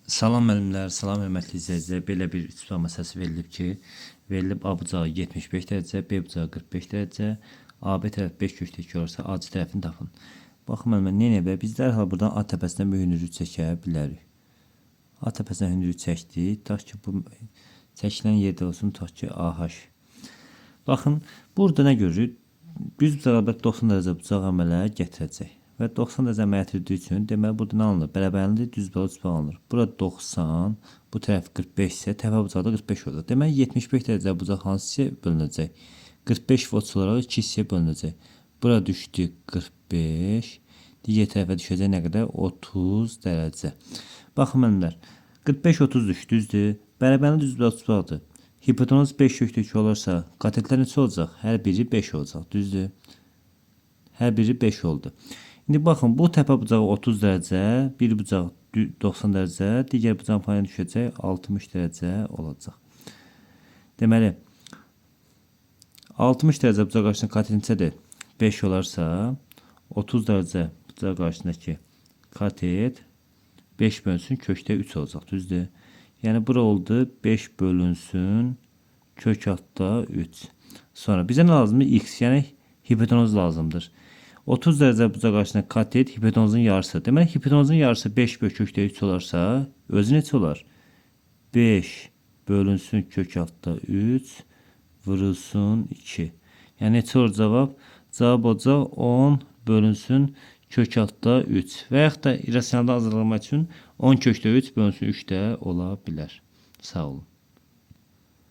Salam müəllimlər, salam hörmətli izləyicilər. Belə bir üç məsələsi verilib ki, verilib A bucağı 75 dərəcə, B bucağı 45 dərəcə, AB tərəf 5 köşdə 2 olursa AC tərəfini tapın. Baxın müəllimlər, nə edə? Biz dərhal buradan A təpəsinə bir hündürlük çəkə bilərik. A təpəsinə hündürlük çəkdik. Tutaq ki, bu çəkilən yerdə olsun, tutaq ki, AH. Baxın, burada nə görürük? Düz bucağı 90 dərəcə bucaq əmələ gətirəcək. Və 90 dərəcə əməliyyat etdiyi üçün deməli burada nə alınır? Bərabərlidir, düz bucaq alınır. Burada 90, bu tərəf 45 isə təpə bucaqda 45 olacaq. Deməli 75 dərəcə bucaq hansı hissəyə bölünəcək? 45 volt olaraq 2 hissəyə bölünəcək. Bura düşdü 45, digər tərəfə düşəcək nə qədər? 30 dərəcə. Baxın müəllimlər, 45-30 düşdü, düzdür? Bərabərli düz bucaqdır. Hipotenuz 5 köşdə 2 olursa, katetlər neçə olacaq? Hər biri 5 olacaq, düzdür? Hər biri 5 oldu. İndi baxın, bu təpə bucağı 30 dərəcə, bir bucaq 90 dərəcə, digər bucağın payına düşəcək 60 dərəcə olacaq. Deməli, 60 dərəcə bucaq qarşısında katet neçədir? 5 olarsa, 30 dərəcə bucaq qarşısındakı katet 5 bölünsün kökdə 3 olacaq, düzdür? Yəni, bura oldu 5 bölünsün kök altda 3. Sonra bizə nə lazımdır? X, yəni hipotenuz lazımdır. 30 dərəcə bucaq qarşısında katet hipotenuzun yarısı. Deməli, hipotenuzun yarısı 5 bölü kökdə 3 olarsa, özü neçə olar? 5 bölünsün kök altda 3 vurulsun 2. Yəni, neçə olur cavab? Cavab olacaq 10 bölünsün kök altda 3. Və yaxud da irrasionaldan azaldılmaq üçün 10 kökdə 3 bölünsün 3 də ola bilər. Sağ olun.